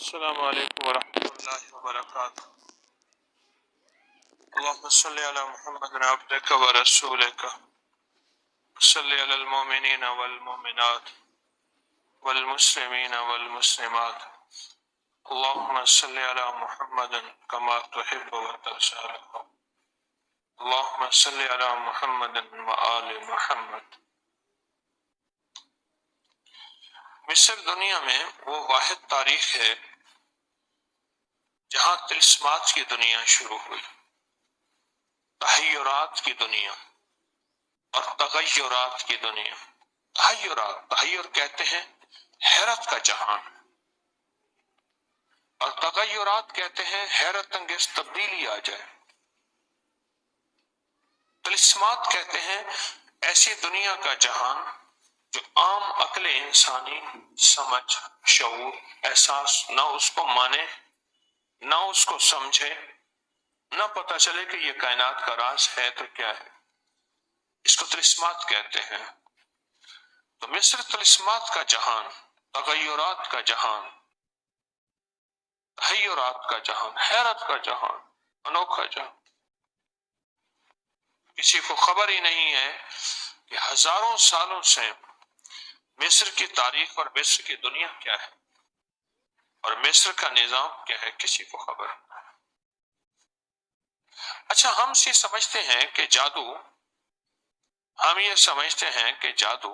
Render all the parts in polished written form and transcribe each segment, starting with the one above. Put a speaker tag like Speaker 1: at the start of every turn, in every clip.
Speaker 1: السلام علیکم ورحمۃ اللہ وبرکاتہ۔ اللهم صل على محمد عبدك ورسولك صل على المؤمنين والمؤمنات والمسلمين والمسلمات اللهم صل على محمد كما تحب وترضى اللهم صل على محمد وآل محمد۔ مصر دنیا میں وہ واحد تاریخ ہے جہاں طلسمات کی دنیا شروع ہوئی، تحیرات کی دنیا اور تغیرات کی دنیا۔ تحیر کہتے ہیں حیرت کا جہان، اور تغیرات کہتے ہیں حیرت انگیز تبدیلی آ جائے۔ طلسمات کہتے ہیں ایسی دنیا کا جہان جو عام عقل انسانی سمجھ، شعور، احساس نہ اس کو مانے، نہ اس کو سمجھے، نہ پتہ چلے کہ یہ کائنات کا راز ہے تو کیا ہے۔ اس کو طلسمات کہتے ہیں۔ تو مصر طلسمات کا جہان، تغیرات کا جہان، تحیرات کا جہان، حیرت کا جہان، انوکھا جہان۔ کسی کو خبر ہی نہیں ہے کہ ہزاروں سالوں سے مصر کی تاریخ اور مصر کی دنیا کیا ہے اور مصر کا نظام کیا ہے، کسی کو خبر نہیں۔ اچھا، ہم یہ سمجھتے ہیں کہ جادو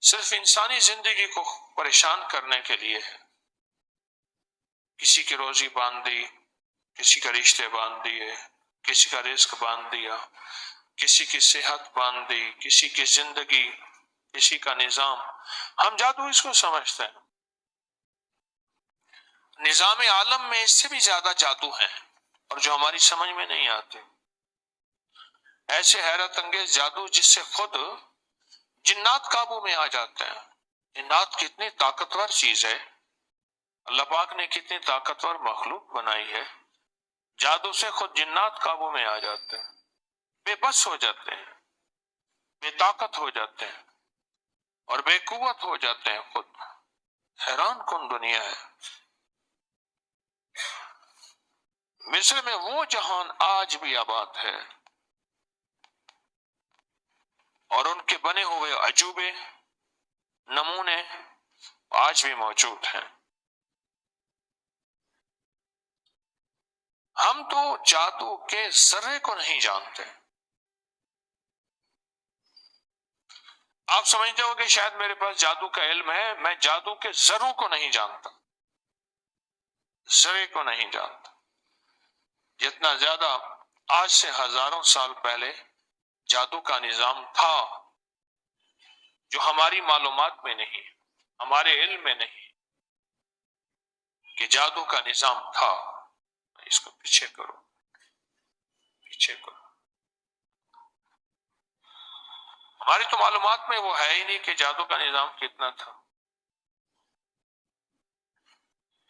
Speaker 1: صرف انسانی زندگی کو پریشان کرنے کے لیے ہے۔ کسی کی روزی باندھ دی، کسی کا رشتے باندھ دیے، کسی کا رزق باندھ دیا، کسی کی صحت باندھ دی، کسی کی زندگی، کسی کا نظام، ہم جادو اس کو سمجھتے ہیں۔ نظام عالم میں اس سے بھی زیادہ جادو ہیں اور جو ہماری سمجھ میں نہیں آتے، ایسے حیرت انگیز جادو جس سے خود جنات قابو میں آ جاتے ہیں۔ جنات کتنی طاقتور چیز ہے، اللہ پاک نے کتنی طاقتور مخلوق بنائی ہے، جادو سے خود جنات قابو میں آ جاتے ہیں، بے بس ہو جاتے ہیں، بے طاقت ہو جاتے ہیں اور بے قوت ہو جاتے ہیں خود۔ حیران کن دنیا ہے۔ مصر میں وہ جہان آج بھی آباد ہے اور ان کے بنے ہوئے عجوبے، نمونے آج بھی موجود ہیں۔ ہم تو جادو کے ذرے کو نہیں جانتے۔ آپ سمجھتے ہو کہ شاید میرے پاس جادو کا علم ہے، میں جادو کے ذروں کو نہیں جانتا، ذرے کو نہیں جانتا۔ جتنا زیادہ آج سے ہزاروں سال پہلے جادو کا نظام تھا جو ہماری معلومات میں نہیں، ہمارے علم میں نہیں کہ جادو کا نظام تھا، اس کو پیچھے کرو، پیچھے کرو۔ ہماری تو معلومات میں وہ ہے ہی نہیں کہ جادو کا نظام کتنا تھا۔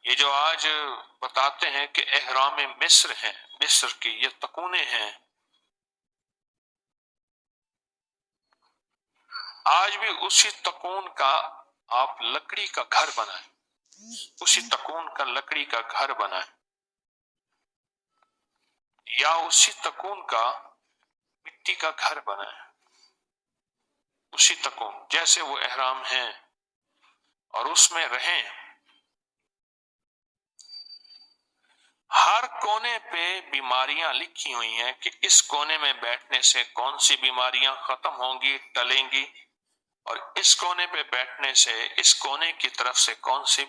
Speaker 1: یہ جو آج بتاتے ہیں کہ اہرام مصر ہیں، مصر کی یہ تکونے ہیں، آج بھی اسی تکون کا آپ لکڑی کا گھر بنائیں، اسی تکون کا لکڑی کا گھر بنائیں، یا اسی تکون کا مٹی کا گھر بنائیں، اسی تکون جیسے وہ اہرام ہیں اور اس میں رہیں۔ ہر کونے پہ بیماریاں لکھی ہوئی ہیں کہ اس کونے میں بیٹھنے سے کون سی بیماریاں ختم ہوں گی، ٹلیں گی، اور اس کونے پہ بیٹھنے سے اس کونے کی طرف سے کون سی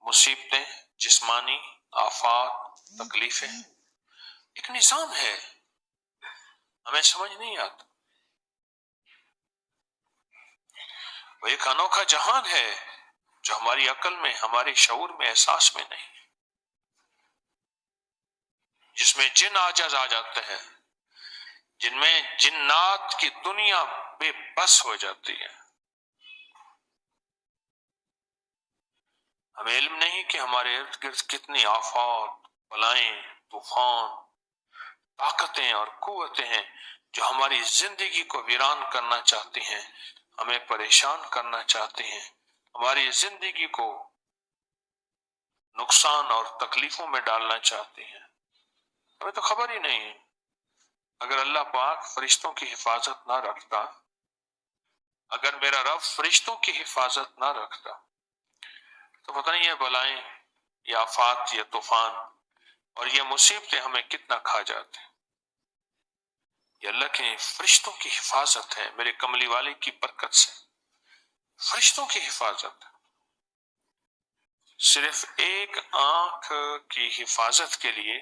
Speaker 1: مصیبتیں، جسمانی آفات، تکلیفیں۔ ایک نظام ہے، ہمیں سمجھ نہیں آتا۔ وہ ایک انوکھا جہان ہے جو ہماری عقل میں، ہمارے شعور میں، احساس میں نہیں، جس میں جن عاجز آ جاتے ہیں، جن میں جنات کی دنیا بے بس ہو جاتی ہے۔ ہمیں علم نہیں کہ ہمارے ارد گرد کتنی آفات، بلائیں، طوفان، طاقتیں اور قوتیں ہیں جو ہماری زندگی کو ویران کرنا چاہتی ہیں، ہمیں پریشان کرنا چاہتی ہیں، ہماری زندگی کو نقصان اور تکلیفوں میں ڈالنا چاہتی ہیں. ہمیں تو خبر ہی نہیں ہے. اگر اللہ پاک فرشتوں کی حفاظت نہ رکھتا، اگر میرا رب فرشتوں کی حفاظت نہ رکھتا، تو پتہ نہیں یہ بلائیں، یہ آفات، یہ طوفان اور یہ مصیبتیں ہمیں کتنا کھا جاتے. یہ اللہ کے فرشتوں کی حفاظت ہے، میرے کملی والے کی برکت سے فرشتوں کی حفاظت. صرف ایک آنکھ کی حفاظت کے لیے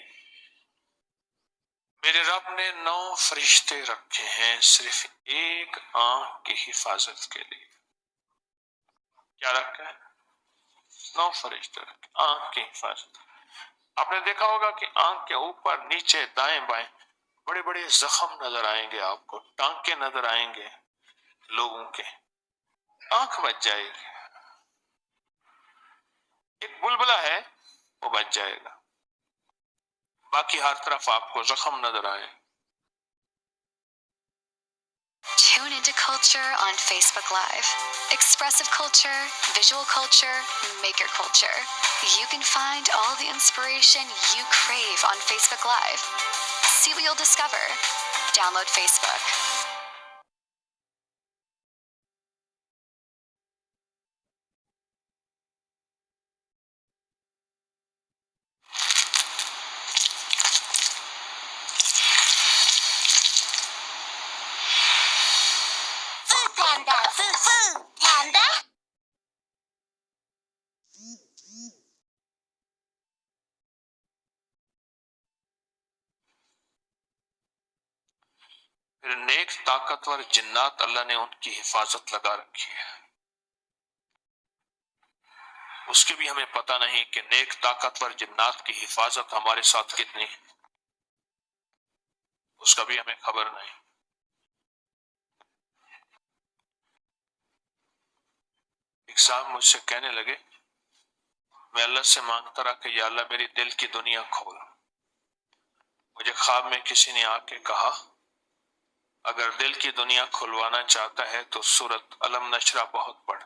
Speaker 1: میرے رب نے 9 فرشتے رکھے ہیں، صرف ایک آنکھ کی حفاظت کے لیے. کیا رکھا ہے؟ 9 فرشتے رکھے آنکھ کی حفاظت. آپ نے دیکھا ہوگا کہ آنکھ کے اوپر، نیچے، دائیں بائیں بڑے بڑے زخم نظر آئیں گے، آپ کو ٹانکے نظر آئیں گے لوگوں کے. آنکھ بچ جائے گی. ایک بلبلہ ہے وہ بچ جائے گا، باقی ہر طرف آپ کو زخم نظر آئے.
Speaker 2: Tune into culture on Facebook Live. Expressive culture, visual culture, maker culture. You can find all the inspiration you crave on Facebook Live. See what you'll discover. Download Facebook.
Speaker 3: Food Panda, Food Panda.
Speaker 1: پھر نیک طاقتور جنات، اللہ نے ان کی حفاظت لگا رکھی ہے. اس کی بھی ہمیں پتہ نہیں کہ نیک طاقتور جنات کی حفاظت ہمارے ساتھ کتنی ہے، اس کا بھی ہمیں خبر نہیں. ایک صاحب مجھ سے کہنے لگے، میں اللہ سے مانگتا رہا کہ یا اللہ میری دل کی دنیا کھول. مجھے خواب میں کسی نے آ کے کہا اگر دل کی دنیا کھلوانا چاہتا ہے تو سورت علم نشرح بہت پڑھ.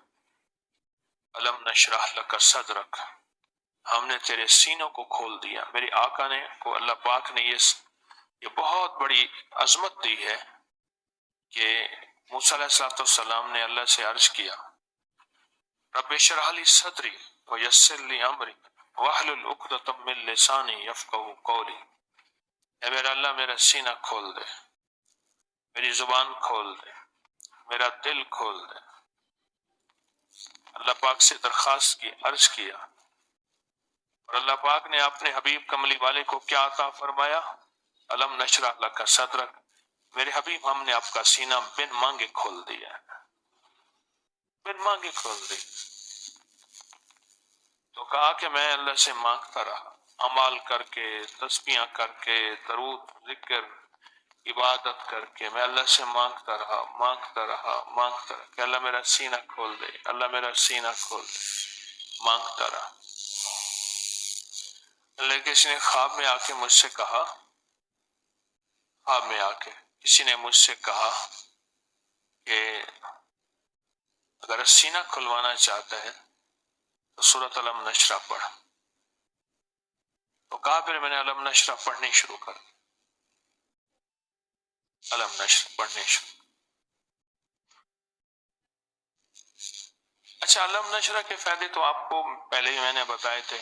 Speaker 1: علم نشرح لک صدرک، ہم نے تیرے سینوں کو کھول دیا. میری آقا نے کو اللہ پاک نے یہ بہت بڑی عظمت دی ہے کہ موسیٰ علیہ السلام نے اللہ سے عرض کیا رب اشرح لی صدری ویسر لی امری واحلل عقدۃ من لسانی یفقہوا قولی. اے میرا اللہ میرا سینہ کھول دے، میری زبان کھول دے، میرا دل کھول دے. اللہ پاک سے درخواست کی، عرض کیا، اور اللہ پاک نے اپنے حبیب کملی والے کو کیا عطا فرمایا؟ علم نشرح لک صدرک. میرے حبیب ہم نے آپ کا سینہ بن مانگے کھول دیا، بن مانگے کھول دی. تو کہا کہ میں اللہ سے مانگتا رہا، عمال کر کے، تسبیحاں کر کے، درود، ذکر، عبادت کر کے میں اللہ سے مانگتا رہا کہ اللہ میرا سینہ کھول دے، اللہ میرا سینہ کھول دے. مانگتا رہا. لیکن کسی نے خواب میں آ کے مجھ سے کہا، خواب میں آ کے کسی نے مجھ سے کہا کہ اگر سینہ کھلوانا چاہتا ہے تو سورۃ علم نشرح پڑھ. تو کہا پھر میں نے علم نشرح پڑھنی شروع کر دی. علم نشرح پڑھنی شروع. اچھا، علم نشرح کے فائدے تو آپ کو پہلے ہی میں نے بتائے تھے.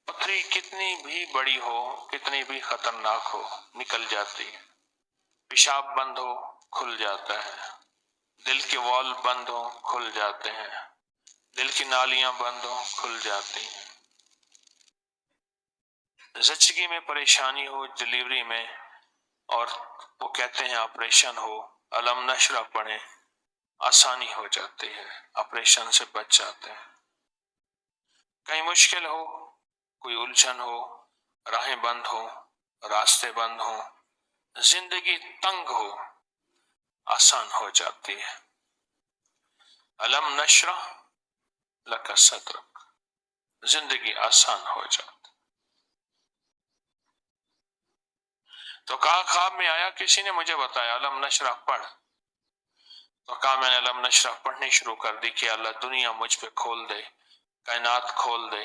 Speaker 1: پتھری کتنی بھی بڑی ہو، کتنی بھی خطرناک ہو، نکل جاتی ہے. پیشاب بند ہو کھل جاتا ہے، دل کے وال بند ہو کھل جاتے ہیں، دل کی نالیاں بند ہو کھل جاتی ہیں. زچگی میں پریشانی ہو، ڈلیوری میں، اور وہ کہتے ہیں آپریشن ہو، علم نشرح پڑھیں، آسانی ہو جاتی ہے، آپریشن سے بچ جاتے ہیں. کہیں مشکل ہو، کوئی الجھن ہو، راہیں بند ہو، راستے بند ہو، زندگی تنگ ہو، آسان ہو جاتی ہے. علم نشرح لک صدرک، زندگی آسان ہو جاتی. تو کہا خواب میں آیا، کسی نے مجھے بتایا علم نشرح پڑھ. تو کہا میں نے علم نشرح پڑھنی شروع کر دی کہ اللہ دنیا مجھ پہ کھول دے، کائنات کھول دے،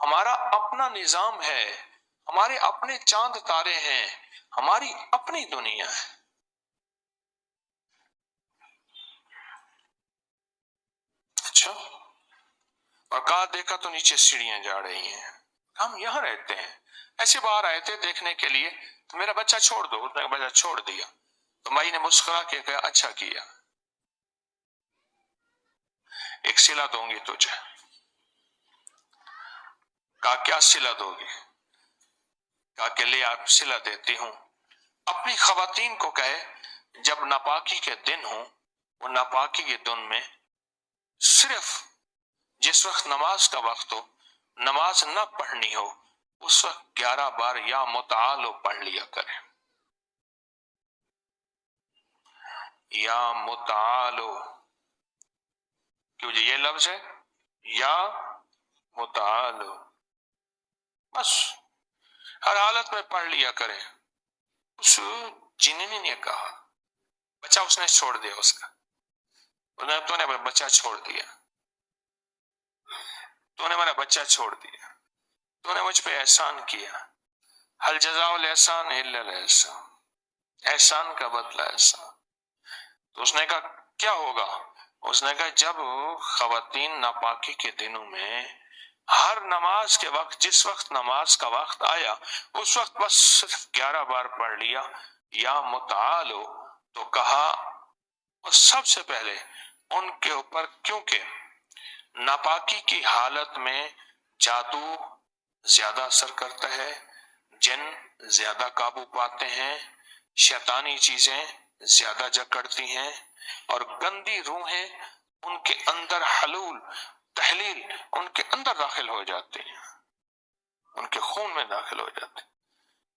Speaker 1: ہمارا اپنا نظام ہے، ہمارے اپنے چاند تارے ہیں، ہماری اپنی دنیا ہے۔ اچھا، اور کہا دیکھا تو نیچے سیڑھیاں جا رہی ہیں، ہم یہاں رہتے ہیں۔ ایسے باہر آئے تھے دیکھنے کے لیے، تو میرا بچہ چھوڑ دو، اس نے بچہ چھوڑ دیا، تو مائی نے مسکرا کے کہا اچھا کیا، ایک صلہ دوں گی تجھے۔ کہا کیا صلہ دو گی؟ کہا کہ لے آپ صلہ دیتی ہوں۔ اپنی خواتین کو کہے جب ناپاکی کے دن ہوں، وہ ناپاکی کے دن میں صرف جس وقت نماز کا وقت ہو، نماز نہ پڑھنی ہو، اس وقت 11 بار یا متعالو پڑھ لیا کرے، یا متعالو، کیوں جی یہ لفظ ہے یا متعالو، بس ہر حالت میں پڑھ لیا کرے۔ اس جننی نے کہا، بچہ اس نے چھوڑ دیا، اس کا تو نے بچہ چھوڑ دیا، تو نے میرا بچہ چھوڑ دیا، تو نے مجھ پہ احسان کیا، حل جزاء الاحسان الا الاحسان، احسان کا بدلہ احسان۔ تو اس نے کہا کیا ہوگا؟ اس نے کہا جب خواتین ناپاکی کے دنوں میں ہر نماز کے وقت، جس وقت نماز کا وقت آیا اس وقت بس صرف 11 بار پڑھ لیا یا متعالو، تو کہا اور سب سے پہلے ان کے اوپر، کیونکہ ناپاکی کی حالت میں جادو زیادہ اثر کرتا ہے، جن زیادہ قابو پاتے ہیں، شیطانی چیزیں زیادہ جکڑتی ہیں، اور گندی روحیں ان کے اندر حلول تحلیل ان کے اندر داخل ہو جاتی ہیں، ان کے خون میں داخل ہو جاتے ہیں۔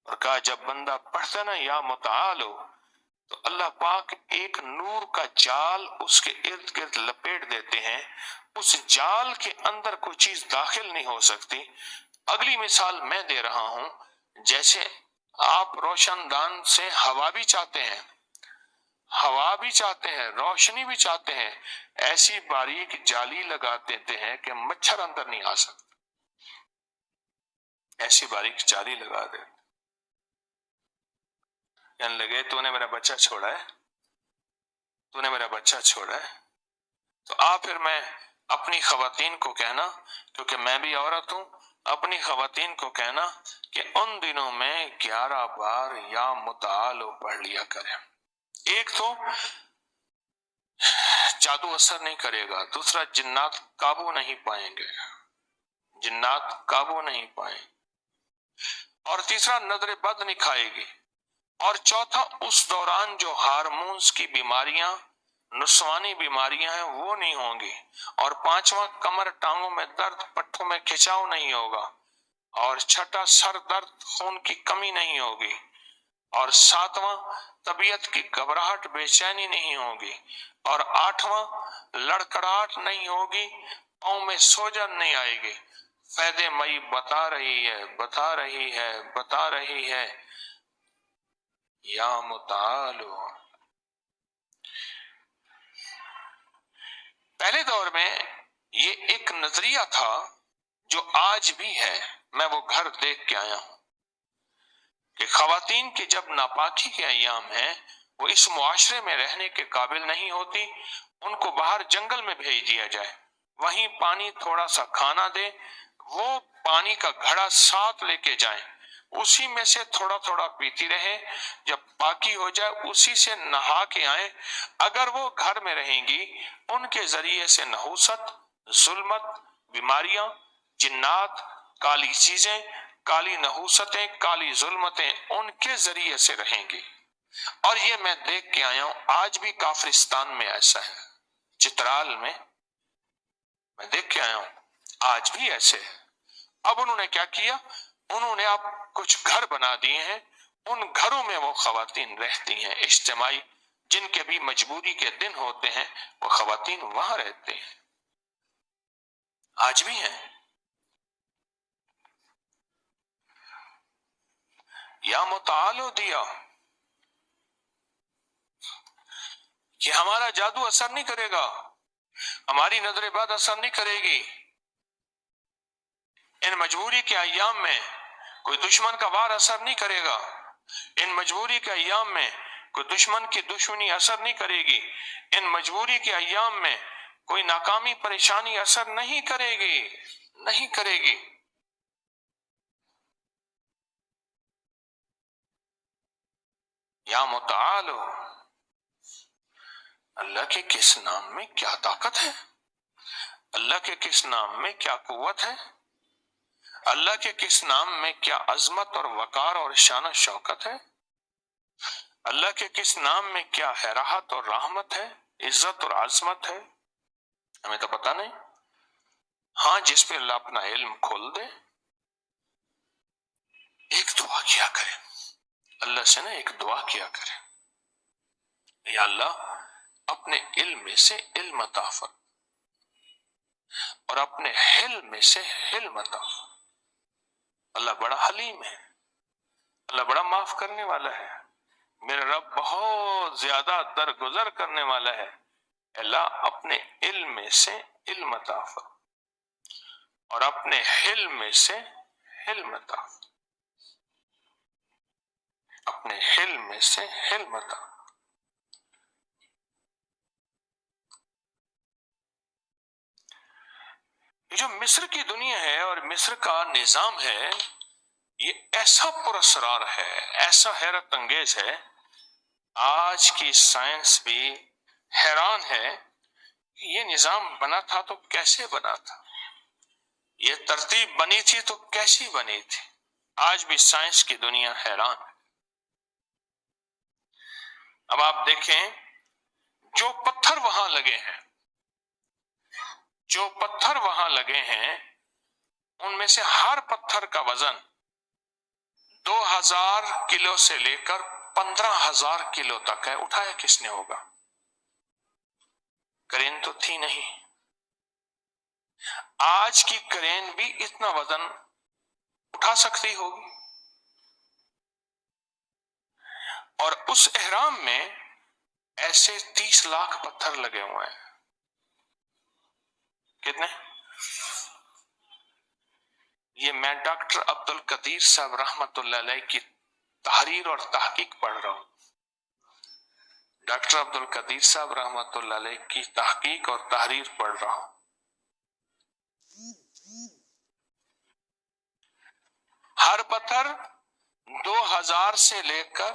Speaker 1: اور کہا جب بندہ پڑھتا نا یا متعالو، تو اللہ پاک ایک نور کا جال اس کے ارد گرد لپیٹ دیتے ہیں، اس جال کے اندر کوئی چیز داخل نہیں ہو سکتی۔ اگلی مثال میں دے رہا ہوں، جیسے آپ روشن دان سے ہوا بھی چاہتے ہیں، ہوا بھی چاہتے ہیں، روشنی بھی چاہتے ہیں، ایسی باریک جالی لگا دیتے ہیں کہ مچھر اندر نہیں آ سکتا، ایسی باریک جالی لگا دیتے۔ کہنے لگے تو نے میرا بچہ چھوڑا ہے، تو نے میرا بچہ چھوڑا ہے، تو پھر میں اپنی خواتین کو کہنا، کیونکہ میں بھی عورت ہوں، اپنی خواتین کو کہنا کہ ان دنوں میں 11 بار یا متعالو پڑھ لیا کریں۔ ایک تو جادو اثر نہیں کرے گا، دوسرا جنات قابو نہیں پائیں گے، جنات قابو نہیں پائیں، اور تیسرا نظر بد نہیں کھائے گی، اور چوتھا اس دوران جو ہارمونز کی بیماریاں، نسوانی بیماریاں ہیں وہ نہیں ہوں گی، اور پانچواں کمر ٹانگوں میں درد، پٹھوں میں کھچاؤ نہیں ہوگا، اور چھٹا سر درد، خون کی کمی نہیں ہوگی، اور ساتواں طبیعت کی گھبراہٹ، بے چینی نہیں ہوگی، اور آٹھواں لڑکڑاہٹ نہیں ہوگی، پاؤں میں سوجن نہیں آئے گی۔ فیض مئی بتا رہی ہے، بتا رہی ہے، بتا رہی ہے، یا متعالو۔ پہلے دور میں یہ ایک نظریہ تھا جو آج بھی ہے، میں وہ گھر دیکھ کے آیا ہوں کہ خواتین کی جب ناپاکی کے ایام ہیں، وہ اس معاشرے میں رہنے کے قابل نہیں ہوتی، ان کو باہر جنگل میں بھیج دیا جائے، وہیں پانی تھوڑا سا کھانا دے، وہ پانی کا گھڑا ساتھ لے کے جائیں، اسی میں سے تھوڑا تھوڑا پیتی رہیں، جب پاکی ہو جائے اسی سے نہا کے آئیں۔ اگر وہ گھر میں رہیں گی، ان کے ذریعے سے نحوست، ظلمت، بیماریاں، جنات، کالی چیزیں، کالی نحوستیں، کالی ظلمتیں ان کے ذریعے سے رہیں گی۔ اور یہ میں دیکھ کے آیا ہوں، آج بھی کافرستان میں ایسا ہے، چترال میں دیکھ کے آیا ہوں، آج بھی ایسے ہے۔ اب انہوں نے کیا کیا؟ انہوں نے اب کچھ گھر بنا دیے ہیں، ان گھروں میں وہ خواتین رہتی ہیں اجتماعی، جن کے بھی مجبوری کے دن ہوتے ہیں، وہ خواتین وہاں رہتے ہیں، آج بھی ہیں۔ یا متعالو دیا کہ ہمارا جادو اثر نہیں کرے گا، ہماری نظر بد اثر نہیں کرے گی، ان مجبوری کے ایام میں کوئی دشمن کا وار اثر نہیں کرے گا، ان مجبوری کے ایام میں کوئی دشمن کی دشمنی اثر نہیں کرے گی، ان مجبوری کے ایام میں کوئی ناکامی پریشانی اثر نہیں کرے گی، نہیں کرے گی۔ یا متعال، اللہ کے کس نام میں کیا طاقت ہے، اللہ کے کس نام میں کیا قوت ہے، اللہ کے کس نام میں کیا عظمت اور وقار اور شان و شوکت ہے، اللہ کے کس نام میں کیا ہے راحت اور رحمت ہے، عزت اور عظمت ہے، ہمیں تو پتہ نہیں۔ ہاں جس پہ اللہ اپنا علم کھول دے، ایک دعا کیا کرے اللہ سے نا، ایک دعا کیا کرے، یا اللہ اپنے علم میں سے علم عطا فرما اور اپنے حلم میں سے حلم عطا فرما۔ اللہ بڑا حلیم ہے، اللہ بڑا معاف کرنے والا ہے، میرا رب بہت زیادہ درگزر کرنے والا ہے۔ اللہ اپنے علم میں سے علم عطا فرما اور اپنے حلم میں سے حلم عطا فرما، اپنے حلم میں سے حلم عطا فرما۔ یہ جو مصر کی دنیا ہے اور مصر کا نظام ہے، یہ ایسا پراسرار ہے، ایسا حیرت انگیز ہے، آج کی سائنس بھی حیران ہے کہ یہ نظام بنا تھا تو کیسے بنا تھا، یہ ترتیب بنی تھی تو کیسی بنی تھی۔ آج بھی سائنس کی دنیا حیران ہے۔ اب آپ دیکھیں، جو پتھر وہاں لگے ہیں، جو پتھر وہاں لگے ہیں، ان میں سے ہر پتھر کا وزن 2000 کلو سے لے کر 15,000 کلو تک ہے۔ اٹھایا کس نے ہوگا؟ کرین تو تھی نہیں۔ آج کی کرین بھی اتنا وزن اٹھا سکتی ہوگی؟ اور اس احرام میں ایسے 30 لاکھ پتھر لگے ہوئے ہیں۔ کتنے؟ یہ میں ڈاکٹر عبد القدیر صاحب رحمت اللہ علیہ کی تحریر اور تحقیق پڑھ رہا ہوں، ڈاکٹر عبد القدیر صاحب رحمت اللہ علیہ کی تحقیق اور تحریر پڑھ رہا ہوں۔ ہر پتھر 2000 سے لے کر،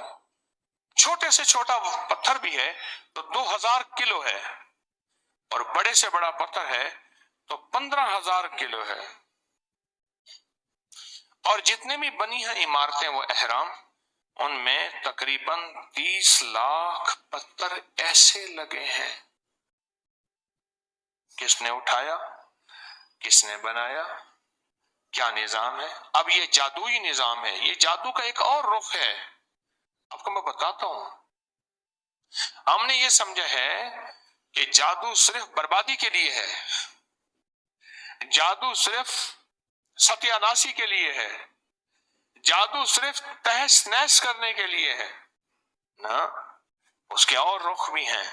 Speaker 1: چھوٹے سے چھوٹا پتھر بھی ہے تو 2000 کلو ہے، اور بڑے سے بڑا پتھر ہے تو 15,000 کلو ہے۔ اور جتنے بھی بنی ہیں عمارتیں وہ احرام، ان میں تقریباً 30 لاکھ پتھر ایسے لگے ہیں۔ کس نے اٹھایا؟ کس نے بنایا؟ کیا نظام ہے؟ اب یہ جادوئی نظام ہے، یہ جادو کا ایک اور رخ ہے، آپ کو میں بتاتا ہوں۔ ہم نے یہ سمجھا ہے کہ جادو صرف بربادی کے لیے ہے، جادو صرف ستیہ ناسی کے لیے ہے، جادو صرف تہس نہس کرنے کے لیے ہے۔ نہ، اس کے اور رخ بھی ہیں۔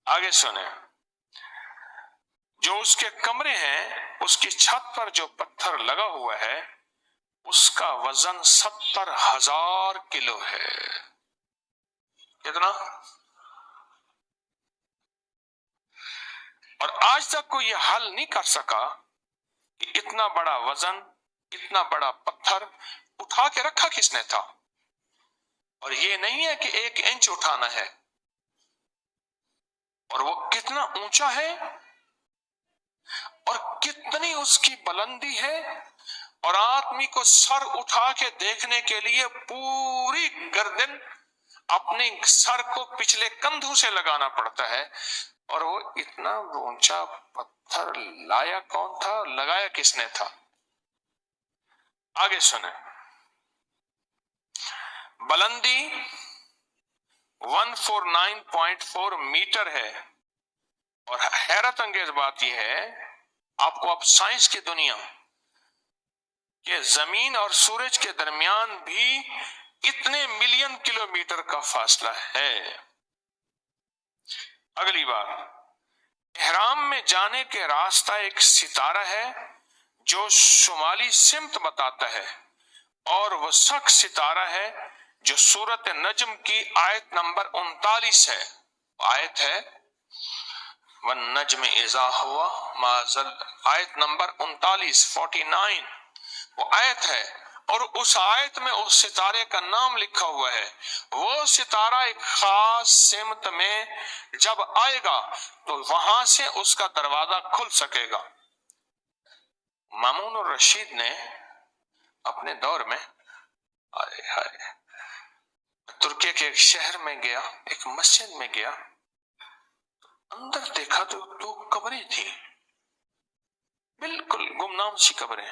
Speaker 1: آگے سنیں، جو اس کے کمرے ہیں، اس کی چھت پر جو پتھر لگا ہوا ہے، اس کا وزن 70,000 کلو ہے۔ کتنا؟ اور آج تک کوئی یہ حل نہیں کر سکا کہ اتنا بڑا وزن، اتنا بڑا پتھر اٹھا کے رکھا کس نے تھا۔ اور یہ نہیں ہے کہ 1 انچ اٹھانا ہے، اور وہ کتنا اونچا ہے اور کتنی اس کی بلندی ہے، اور آدمی کو سر اٹھا کے دیکھنے کے لیے پوری گردن اپنے سر کو پچھلے کندھوں سے لگانا پڑتا ہے۔ اور وہ اتنا اونچا پتھر لایا کون تھا، لگایا کس نے تھا؟ آگے سنیں، بلندی 149.4 میٹر ہے، اور حیرت انگیز بات یہ ہے، آپ کو اب سائنس کی دنیا کہ زمین اور سورج کے درمیان بھی اتنے ملین کلومیٹر کا فاصلہ ہے۔ اگلی بات، احرام میں جانے کے راستہ ایک ستارہ ہے جو شمالی سمت بتاتا ہے، اور وہ سخت ستارہ ہے جو سورت نجم کی آیت نمبر 39 ہے. آیت ہے وَالنَّجْمِ اِذَا هُوَ مَا ضَلَّ، آیت نمبر 49 وہ آیت ہے، اور اس آیت میں اس ستارے کا نام لکھا ہوا ہے. وہ ستارہ ایک خاص سمت میں جب آئے گا تو وہاں سے اس کا دروازہ کھل سکے گا. مامون الرشید نے اپنے دور میں ترکی کے ایک شہر میں گیا، ایک مسجد میں گیا، اندر دیکھا تو 2 قبریں تھیں، بالکل گمنام سی قبریں.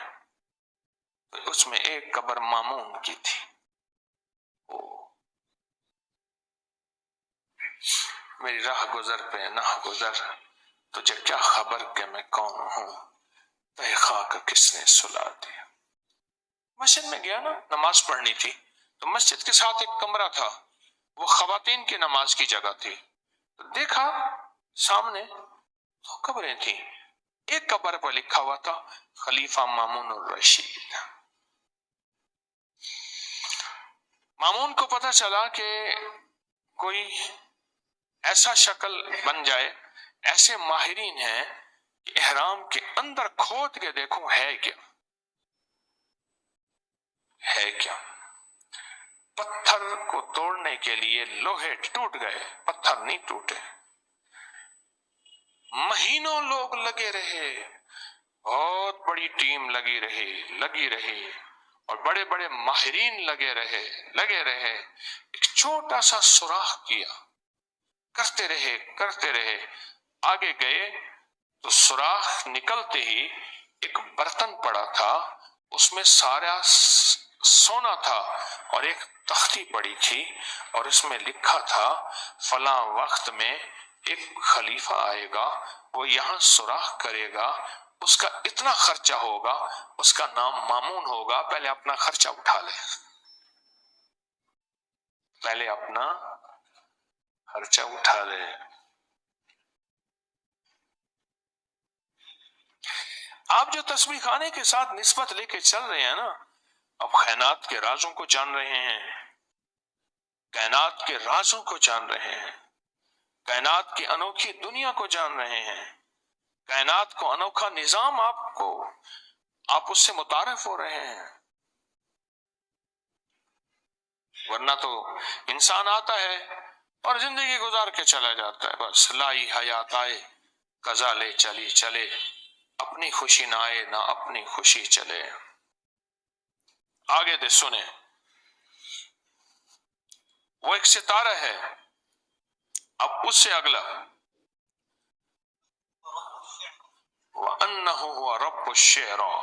Speaker 1: اس میں ایک قبر مامون کی تھی. میری راہ گزر پہ نہ گزر، تجھے کیا خبر کہ میں کون ہوں، تہ خاک کس نے سلا دیا. مسجد میں گیا نا، نماز پڑھنی تھی، تو مسجد کے ساتھ ایک کمرہ تھا، وہ خواتین کی نماز کی جگہ تھی. تو دیکھا سامنے 2 قبریں تھیں، ایک قبر پر لکھا ہوا تھا خلیفہ مامون الرشید. مامون کو پتہ چلا کہ کوئی ایسا شکل بن جائے، ایسے ماہرین ہیں کہ احرام کے اندر کھود کے دیکھو ہے کیا ہے کیا. پتھر کو توڑنے کے لیے لوہے ٹوٹ گئے، پتھر نہیں ٹوٹے. مہینوں لوگ لگے رہے، بہت بڑی ٹیم لگی رہی، اور بڑے بڑے ماہرین لگے رہے. ایک چھوٹا سا سوراخ کیا، کرتے رہے. آگے گئے تو سوراخ نکلتے ہی ایک برتن پڑا تھا، اس میں سارا سونا تھا، اور ایک تختی پڑی تھی، اور اس میں لکھا تھا فلاں وقت میں ایک خلیفہ آئے گا، وہ یہاں سوراخ کرے گا، اس کا اتنا خرچہ ہوگا، اس کا نام مامون ہوگا. پہلے اپنا خرچہ اٹھا لے، پہلے اپنا خرچہ اٹھا لے. آپ جو تسبیح خانے کے ساتھ نسبت لے کے چل رہے ہیں نا، اب کائنات کے رازوں کو جان رہے ہیں، کائنات کے رازوں کو جان رہے ہیں، کائنات کی انوکھی دنیا کو جان رہے ہیں، کائنات کو انوکھا نظام آپ اس سے متعارف ہو رہے ہیں. ورنہ تو انسان آتا ہے اور زندگی گزار کے چلا جاتا ہے، بس لائی حیات آئے قضا لے چلے، اپنی خوشی نہ آئے نہ اپنی خوشی چلے. آگے دے سنیں، وہ ایک ستارہ ہے. اب اس سے اگلا وَأَنَّهُ هُوَ رَبُّ الشِّعْرَى،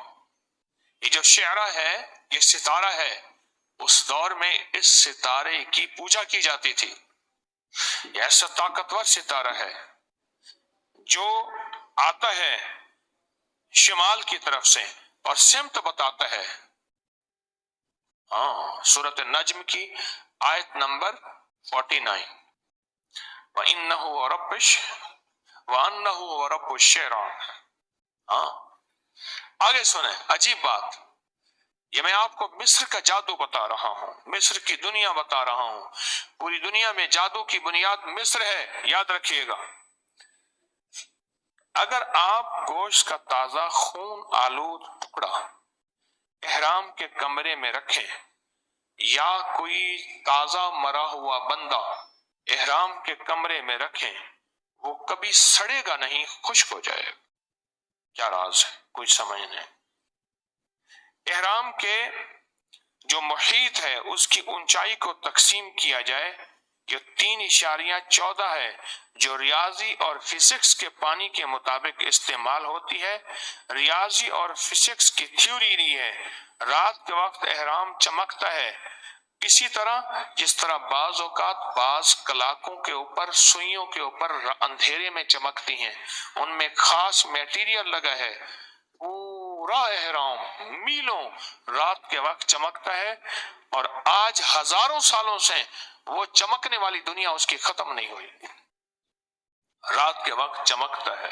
Speaker 1: یہ جو شعرا ہے، یہ ستارہ ہے. اس دور میں اس ستارے کی پوجا کی جاتی تھی. یہ ایسا طاقتور ستارہ ہے جو آتا ہے شمال کی طرف سے اور سمت بتاتا ہے. سورت نجم کی آیت نمبر 49، وَأَنَّهُ هُوَ رَبُّ الشِّعْرَى. آگے سنیں، عجیب بات، یہ میں آپ کو مصر کا جادو بتا رہا ہوں، مصر کی دنیا بتا رہا ہوں. پوری دنیا میں جادو کی بنیاد مصر ہے، یاد رکھیے گا. اگر آپ گوشت کا تازہ خون آلود ٹکڑا احرام کے کمرے میں رکھیں، یا کوئی تازہ مرا ہوا بندہ احرام کے کمرے میں رکھیں، وہ کبھی سڑے گا نہیں، خشک ہو جائے گا. کیا راز ہے، کوئی سمجھ نہیں. احرام کے جو محیط ہے اس کی اونچائی کو تقسیم کیا جائے، یہ 3.14 ہے، جو ریاضی اور فزکس کے پانی کے مطابق استعمال ہوتی ہے. ریاضی اور فزکس کی تھیوری یہ ہے، رات کے وقت احرام چمکتا ہے، اسی طرح جس طرح بعض اوقات بعض کلاکوں کے اوپر، سوئیوں کے اوپر اندھیرے میں چمکتی ہیں، ان میں خاص میٹیریل لگا ہے. پورا احرام میلوں رات کے وقت چمکتا ہے، اور آج ہزاروں سالوں سے وہ چمکنے والی دنیا اس کی ختم نہیں ہوئی، رات کے وقت چمکتا ہے.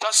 Speaker 1: 10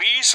Speaker 1: 20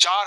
Speaker 1: 4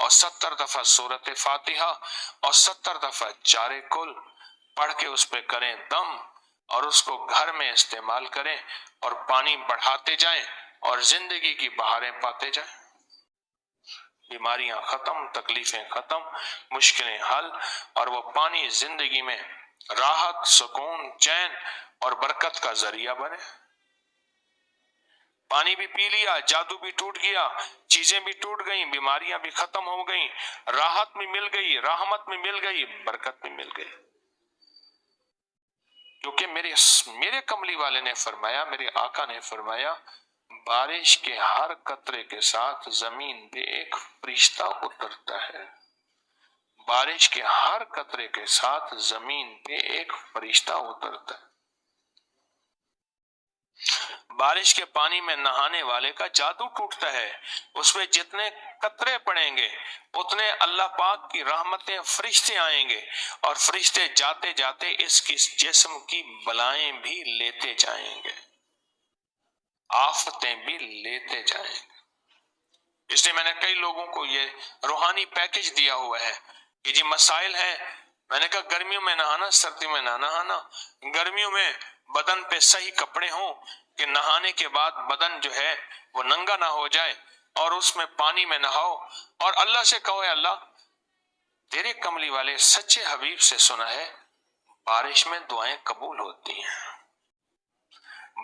Speaker 1: اور 70 دفعہ سورت فاتحہ اور 70 دفعہ چارے کل پڑھ کے اس پہ کریں دم اور اس کو گھر میں استعمال کریں اور پانی بڑھاتے جائیں اور زندگی کی بہاریں پاتے جائیں. بیماریاں ختم، تکلیفیں ختم، مشکلیں حل، اور وہ پانی زندگی میں راحت، سکون، چین اور برکت کا ذریعہ بنے. پانی بھی پی لیا، جادو بھی ٹوٹ گیا، چیزیں بھی ٹوٹ گئیں، بیماریاں بھی ختم ہو گئیں، راحت بھی مل گئی، رحمت بھی مل گئی، برکت بھی مل گئی. کیونکہ میرے کملی والے نے فرمایا، میرے آقا نے فرمایا، بارش کے ہر قطرے کے ساتھ زمین پہ ایک فرشتہ اترتا ہے. بارش کے ہر قطرے کے ساتھ زمین پہ ایک فرشتہ اترتا ہے. بارش کے پانی میں نہانے والے کا جادو ٹوٹتا ہے. اس میں جتنے قطرے پڑیں گے اتنے اللہ پاک کی رحمتیں، فرشتے آئیں گے اور فرشتے جاتے جاتے اس کی جسم کی بلائیں بھی لیتے جائیں گے، آفتیں بھی لیتے جائیں گے. اس لیے میں نے کئی لوگوں کو یہ روحانی پیکج دیا ہوا ہے کہ جی مسائل ہیں. میں نے کہا گرمیوں میں نہانا، سردیوں میں نہ نہانا. گرمیوں میں بدن پہ صحیح کپڑے ہوں کہ نہانے کے بعد بدن جو ہے وہ ننگا نہ ہو جائے، اور اس میں پانی میں نہاؤ اور اللہ سے کہو، اے اللہ تیرے کملی والے سچے حبیب سے سنا ہے بارش میں دعائیں قبول ہوتی ہیں،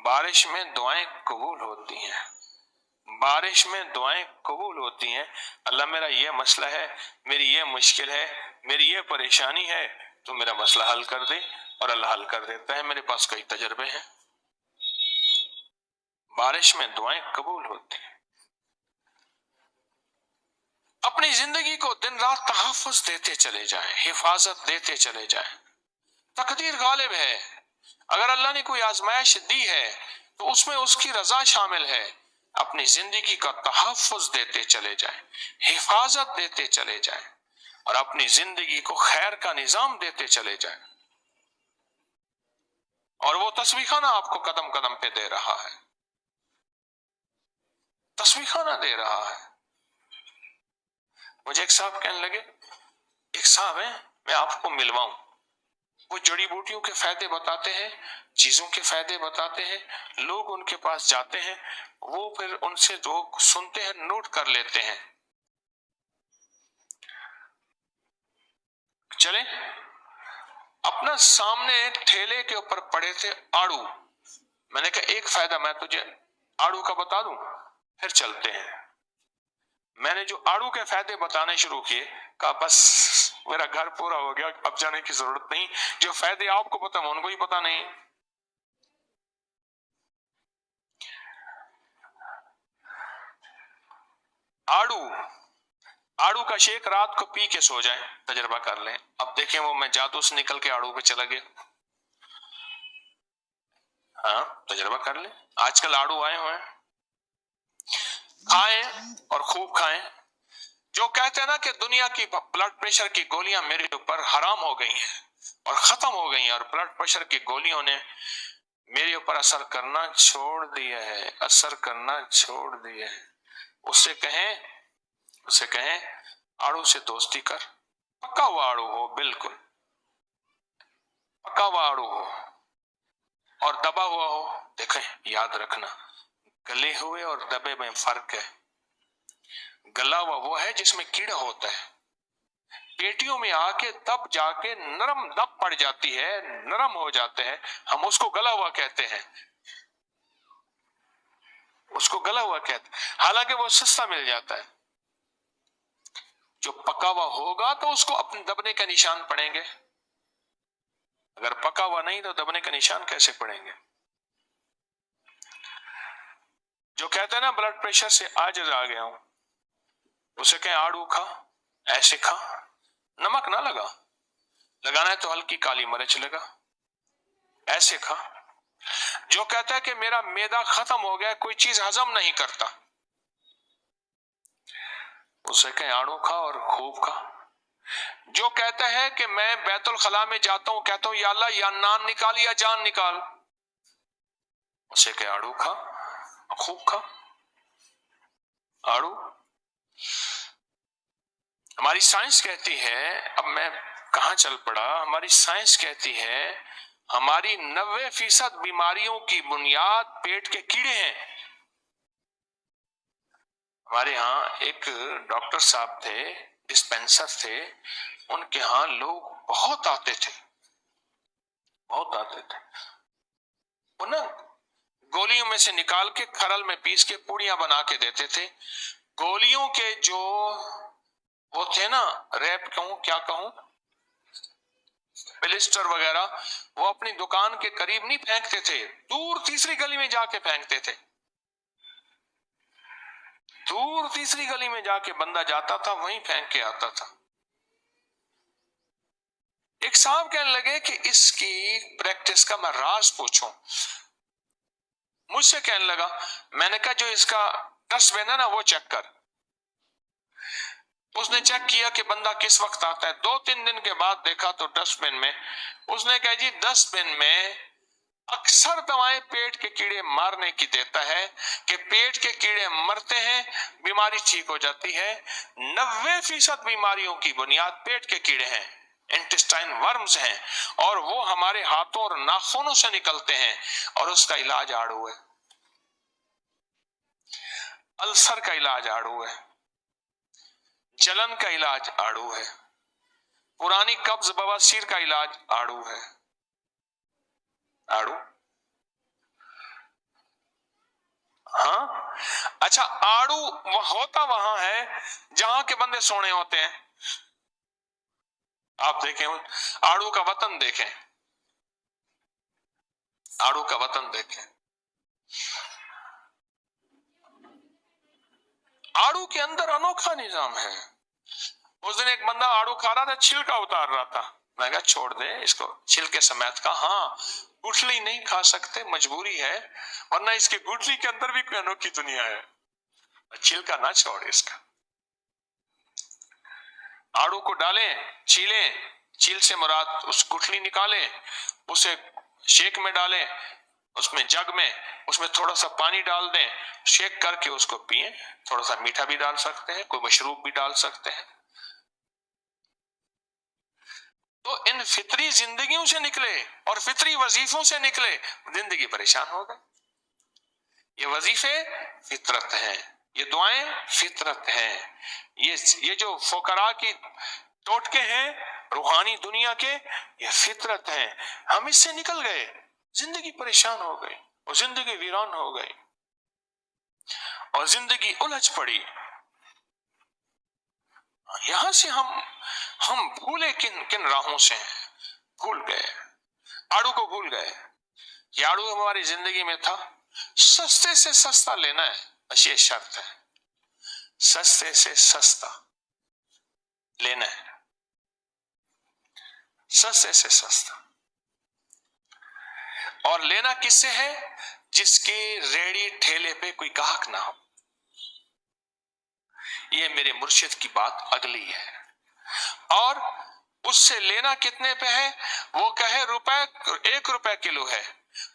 Speaker 1: بارش میں دعائیں قبول ہوتی ہیں، بارش میں دعائیں قبول ہوتی ہیں. اللہ میرا یہ مسئلہ ہے، میری یہ مشکل ہے، میری یہ پریشانی ہے، تو میرا مسئلہ حل کر دے، اور اللہ حل کر دیتا ہے. میرے پاس کئی تجربے ہیں. بارش میں دعائیں قبول ہوتی ہیں. اپنی زندگی کو دن رات تحفظ دیتے چلے جائیں، حفاظت دیتے چلے جائیں. تقدیر غالب ہے. اگر اللہ نے کوئی آزمائش دی ہے تو اس میں اس کی رضا شامل ہے. اپنی زندگی کا تحفظ دیتے چلے جائیں، حفاظت دیتے چلے جائیں، اور اپنی زندگی کو خیر کا نظام دیتے چلے جائیں. اور وہ تسبیح خانہ آپ کو قدم قدم پہ دے رہا ہے، تسبیح خانہ دے رہا ہے. مجھے ایک صاحب کہنے لگے، ایک صاحب ہیں میں آپ کو ملواؤں، وہ جڑی بوٹیوں کے فائدے بتاتے ہیں، چیزوں کے فائدے بتاتے ہیں. لوگ ان کے پاس جاتے ہیں، وہ پھر ان سے جو سنتے ہیں نوٹ کر لیتے ہیں. چلیں، اپنا سامنے ٹھیلے کے اوپر پڑے تھے آڑو. میں نے کہا ایک فائدہ میں تجھے آڑو کا بتا دوں، پھر چلتے ہیں. میں نے جو آڑو کے فائدے بتانے شروع کیے، کہا بس میرا گھر پورا ہو گیا، اب جانے کی ضرورت نہیں. جو فائدے آپ کو پتہ ان کو ہی پتہ نہیں. آڑو کا شیک رات کو پی کے سو جائیں، تجربہ کر لیں. اب دیکھیں وہ میں جادو سے نکل کے آڑو پہ چلا گیا. ہاں تجربہ کر لیں. آج کل آڑو آئے ہوئے ہیں، کھائیں اور خوب کھائیں. جو کہتے ہیں نا کہ دنیا کی بلڈ پریشر کی گولیاں میرے اوپر حرام ہو گئی ہیں اور ختم ہو گئی ہیں، اور بلڈ پریشر کی گولیوں نے میرے اوپر اثر کرنا چھوڑ دیا ہے، اثر کرنا چھوڑ دیا ہے. اسے کہیں آڑو سے دوستی کر. پکا ہوا آڑو ہو، بالکل پکا ہوا آڑو ہو اور دبا ہوا ہو. دیکھیں یاد رکھنا، گلے ہوئے اور دبے میں فرق ہے. گلا ہوا وہ ہے جس میں کیڑا ہوتا ہے، پیٹیوں میں آ کے تب جا کے نرم دب پڑ جاتی ہے، نرم ہو جاتے ہیں، ہم اس کو گلا ہوا کہتے ہیں، اس کو گلا ہوا کہتے ہیں، حالانکہ وہ سستا مل جاتا ہے. جو پکا ہوا ہوگا تو اس کو اپنے دبنے کا نشان پڑیں گے، اگر پکا ہوا نہیں تو دبنے کا نشان کیسے پڑیں گے. جو کہتے ہیں نا بلڈ پریشر سے عاجز آ گیا ہوں، اسے کہیں آڑو کھا، ایسے کھا، نمک نہ لگانا ہے تو ہلکی کالی مرچ لگا، ایسے کھا. جو کہتا ہے کہ میرا معدہ ختم ہو گیا، کوئی چیز ہضم نہیں کرتا، اسے کہیں آڑو کھا اور خوب کھا. جو کہتا ہے کہ میں بیت الخلاء میں جاتا ہوں، کہتا ہوں یا اللہ یا نان نکال یا جان نکال، اسے کہ آڑو کھا خوب کھا. آڑو ہماری سائنس کہتی ہے، اب میں کہاں چل پڑا، ہماری سائنس کہتی ہے ہماری 90% بیماریوں کی بنیاد پیٹ کے کیڑے ہیں۔ ہمارے ہاں ایک ڈاکٹر صاحب تھے، ڈسپینسر تھے، ان کے ہاں لوگ بہت آتے تھے، بہت آتے تھے۔ وہ نا گولیوں میں سے نکال کے کھرل میں پیس کے پوڑیاں بنا کے دیتے تھے۔ گولیوں کے جو وہ تھے نا، ریپ کہوں کیا کہوں، پلسٹر وغیرہ، وہ اپنی دکان کے قریب نہیں پھینکتے تھے، دور تیسری گلی میں جا کے پھینکتے تھے۔ دور تیسری گلی میں جا کے بندہ جاتا تھا، وہیں پھینک کے آتا تھا۔ ایک صاحب کہنے لگے کہ اس کی پریکٹس کا میں راز پوچھوں، مجھ سے کہنے لگا، میں نے کہا جو اس کا ڈسٹ بن ہے نا وہ چیک کر۔ اس نے چیک کیا کہ بندہ کس وقت آتا ہے، 2-3 دن کے بعد دیکھا تو ڈسٹ بن میں، اس نے کہا جی ڈسٹ بن میں اکثر دوائیں پیٹ کے کیڑے مارنے کی دیتا ہے کہ پیٹ کے کیڑے مرتے ہیں، بیماری ٹھیک ہو جاتی ہے۔ 90% بیماریوں کی بنیاد پیٹ کے کیڑے ہیں، انٹسٹائن ورمز ہیں، اور وہ ہمارے ہاتھوں اور ناخنوں سے نکلتے ہیں، اور اس کا علاج آڑو ہے، السر کا علاج آڑو ہے، جلن کا علاج آڑو ہے، پرانی قبض بواسیر کا علاج آڑو ہے، آڑو۔ ہاں اچھا، آڑو وہ ہوتا وہاں ہے جہاں کے بندے سونے ہوتے ہیں۔ آپ دیکھیں آڑو کا وطن، دیکھیں آڑو کا وطن دیکھیں، آڑو کے اندر انوکھا نظام ہے۔ اس دن ایک بندہ آڑو کھا رہا تھا، چھلکا اتار رہا تھا، میں کہا چھوڑ دے اس کو چھلکے سمیت کا، ہاں گٹھلی نہیں کھا سکتے، مجبوری ہے، ورنہ اس کے گٹھلی کے اندر بھی کوئی انوکھی دنیا ہے، چھلکا نہ چھوڑ اس کا۔ آڑو کو ڈالیں، چھیلیں، چھیل سے مراد اس گٹھلی نکالیں، اسے شیک میں ڈالیں، اس میں جگ میں، اس میں تھوڑا سا پانی ڈال دیں، شیک کر کے اس کو پئیں، تھوڑا سا میٹھا بھی ڈال سکتے ہیں، کوئی مشروب بھی ڈال سکتے ہیں۔ تو ان فطری زندگیوں سے نکلے اور فطری وظیفوں سے نکلے، زندگی پریشان ہو گئی۔ یہ وظیفے فطرت ہیں، یہ دعائیں فطرت ہیں، یہ جو فقراء کی ٹوٹکے ہیں روحانی دنیا کے، یہ فطرت ہیں۔ ہم اس سے نکل گئے، زندگی پریشان ہو گئی، اور زندگی ویران ہو گئی، اور زندگی الجھ پڑی۔ یہاں سے ہم بھولے کن راہوں سے ہیں، بھول گئے، آڑو کو بھول گئے۔ یہ آڑو ہماری زندگی میں تھا، سستے سے سستا لینا ہے، بس یہ شرط ہے، سستے سے سستا لینا ہے، سستے سے سستا، اور لینا کس سے ہے؟ جس کی ریڑھی ٹھیلے پہ کوئی گاہک نہ ہو۔ یہ میرے مرشد کی بات اگلی ہے، اور اس سے لینا کتنے پہ ہے؟ وہ کہے 1 روپے کلو ہے،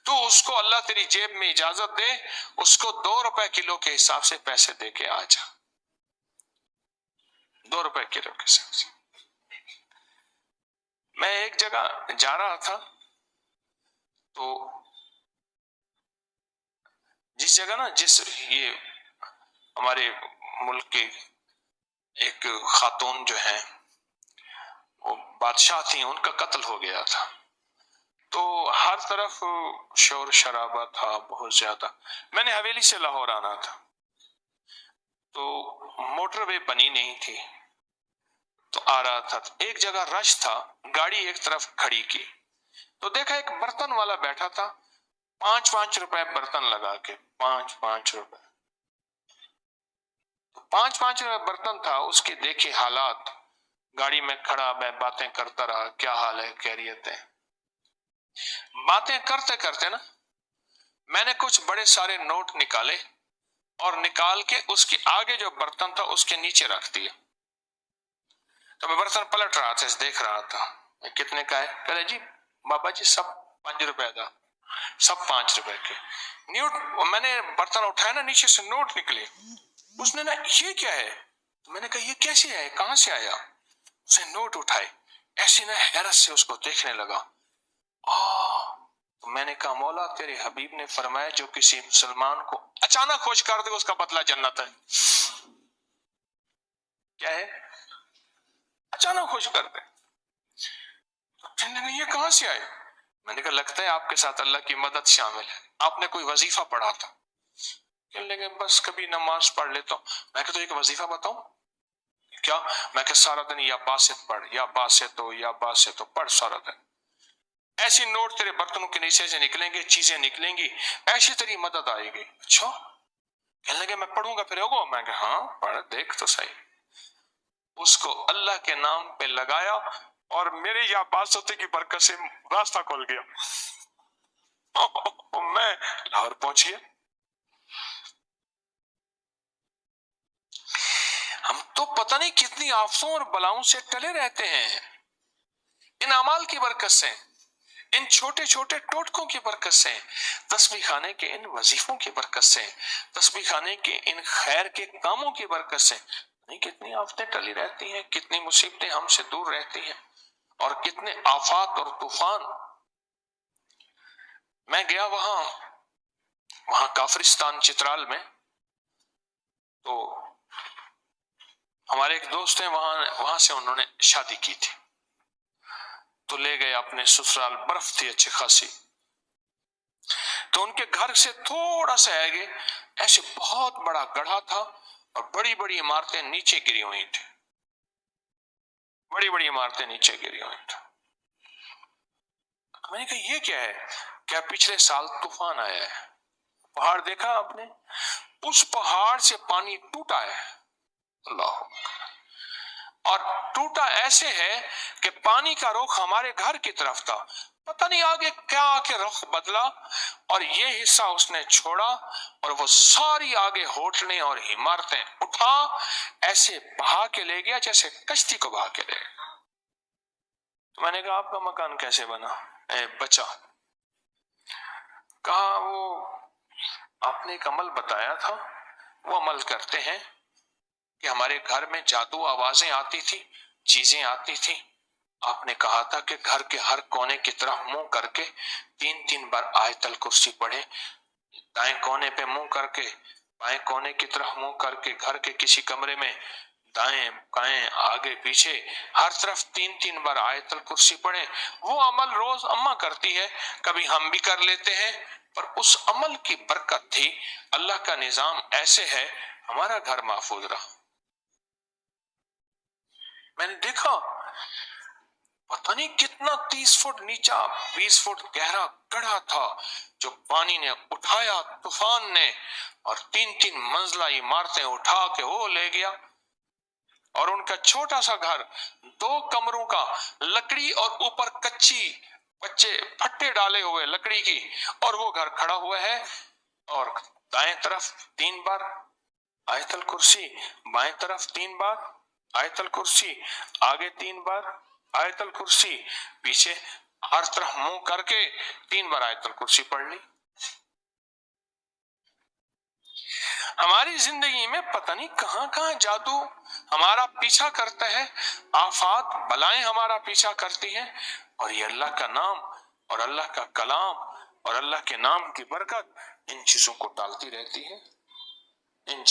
Speaker 1: تو اس کو اللہ تیری جیب میں اجازت دے، اس کو 2 روپے کلو کے حساب سے پیسے دے کے آ جا، 2 روپے کلو کے حساب سے۔ میں ایک جگہ جا رہا تھا، تو جس جگہ نا، یہ ہمارے ملک کے ایک خاتون جو ہیں، وہ بادشاہ تھیں، ان کا قتل ہو گیا تھا، تو ہر طرف شور شرابہ تھا بہت زیادہ۔ میں نے حویلی سے لاہور آنا تھا، تو موٹر وے بنی نہیں تھی، تو آ رہا تھا، ایک جگہ رش تھا، گاڑی ایک طرف کھڑی کی، تو دیکھا ایک برتن والا بیٹھا تھا، 5-5 روپے برتن لگا کے، 5-5 روپے، 5-5 روپے برتن تھا، اس کے دیکھے حالات، گاڑی میں کھڑا میں باتیں کرتا رہا، کیا حال ہے، خیریت ہے، باتیں کرتے کرتے نا میں نے کچھ بڑے سارے نوٹ نکالے، اور نکال کے اس کے آگے جو برتن تھا اس کے نیچے رکھ دیا۔ تو میں برتن پلٹ رہا تھا، دیکھ رہا تھا کتنے کا ہے، کہے جی بابا جی سب 5 روپے کا، سب 5 روپے کے نیوٹ۔ میں نے برتن اٹھایا نا، نیچے سے نوٹ نکلے، اس نے نا یہ کیا ہے، تو میں نے کہا یہ کیسے آئے, کہاں سے آیا؟ اسے نوٹ اٹھائے, ایسی نہ حیرت سے اس کو دیکھنے لگا. تو میں نے کہا مولا تیرے حبیب نے فرمایا جو کسی مسلمان کو اچانک خوش کر دے اس کا بدلہ جنت ہے. کیا ہے؟ اچانک خوش کر دے. یہ کہاں سے آئے؟ میں نے کہا لگتا ہے آپ کے ساتھ اللہ کی مدد شامل ہے, آپ نے کوئی وظیفہ پڑھا تھا. کہنے لگے بس کبھی نماز پڑھ لیتا ہوں. میں کہا تو ایک وظیفہ بتاؤں. کیا؟ میں کہا سارا دن یا باسط پڑھ, یا باسط ہو یا باسط ہو پڑھ سارا دن. ایسی نوٹ تیرے برتنوں کے نیچے سے نکلیں گے, چیزیں نکلیں گی, ایسی تیری مدد آئے گی. اچھا. کہنے لگے میں پڑھوں گا پھر ہوگا. میں کہا ہاں پڑھ دیکھ تو صحیح. اس کو اللہ کے نام پہ لگایا اور میرے یا باسطے کی برکت سے راستہ کھل گیا. میں لاہور پہنچ گیا. ہم تو پتہ نہیں کتنی آفتوں اور بلاؤں سے ٹلے رہتے ہیں ان اعمال کی برکت سے, ان چھوٹے چھوٹے ٹوٹکوں کی برکت سے, تسبیح خانے کے ان وظیفوں کی برکت سے, تسبیح خانے کے ان خیر کے کاموں کی برکت سے. نہیں کتنی آفتیں ٹلی رہتی ہیں, کتنی مصیبتیں ہم سے دور رہتی ہیں, اور کتنے آفات اور طوفان. میں گیا وہاں کافرستان چترال میں, تو ہمارے ایک دوست ہیں وہاں سے انہوں نے شادی کی تھی, تو لے گئے اپنے سسرال. برف تھی اچھی خاصی, تو ان کے گھر سے تھوڑا سا آگے ایسے بہت بڑا گڑھا تھا اور بڑی بڑی عمارتیں نیچے گری ہوئی تھی, بڑی بڑی عمارتیں نیچے گری ہوئی تھی. میں نے کہا یہ کیا ہے؟ کیا پچھلے سال طوفان آیا ہے, پہاڑ دیکھا آپ نے, اس پہاڑ سے پانی ٹوٹا ہے. اللہ, اور ٹوٹا ایسے ہے کہ پانی کا رخ ہمارے گھر کی طرف تھا, پتہ نہیں آگے کیا آ رخ بدلا, اور یہ حصہ اس نے چھوڑا اور وہ ساری آگے ہوٹلیں اور عمارتیں اٹھا ایسے بہا کے لے گیا جیسے کشتی کو بہا کے لے گیا. تو میں نے کہا آپ کا مکان کیسے بنا؟ بچا. کہا وہ آپ نے ایک عمل بتایا تھا, وہ عمل کرتے ہیں کہ ہمارے گھر میں جادو آوازیں آتی تھی, چیزیں آتی تھی. آپ نے کہا تھا کہ گھر کے ہر کونے کی طرف منہ کر کے 3 بار آیت الکرسی پڑھے, دائیں کونے پہ منہ کر کے, بائیں کونے کی طرف منہ کر کے, گھر کے کسی کمرے میں دائیں بائیں آگے پیچھے ہر طرف 3 بار آیت الکرسی پڑھیں. وہ عمل روز اماں کرتی ہے, کبھی ہم بھی کر لیتے ہیں, پر اس عمل کی برکت تھی. اللہ کا نظام ایسے ہے, ہمارا گھر محفوظ رہا. میں نے دیکھا پتہ نہیں کتنا 30 فٹ نیچا 20 فٹ گہرا گڑھا تھا جو پانی نے اٹھایا طوفان نے, اور 3 منزلہ عمارتیں اٹھا کے وہ لے گیا. اور ان کا چھوٹا سا گھر 2 کمروں کا لکڑی اور اوپر کچی بچے پھٹے ڈالے ہوئے لکڑی کی, اور وہ گھر کھڑا ہوا ہے. اور دائیں طرف 3 بار آیت الکرسی, بائیں طرف 3 بار آیت الکرسی, آگے 3 بار آیت الکرسی, پیچھے ہر طرف منہ کر کے 3 بار آیت الکرسی پڑھ لی. ہماری زندگی میں پتہ نہیں کہاں کہاں جادو ہمارا پیچھا کرتا ہے, آفات بلائیں ہمارا پیچھا کرتی ہیں, اور یہ اللہ کا نام اور اللہ کا کلام اور اللہ کے نام کی برکت ان چیزوں کو ٹالتی رہتی ہے. ان چیزوں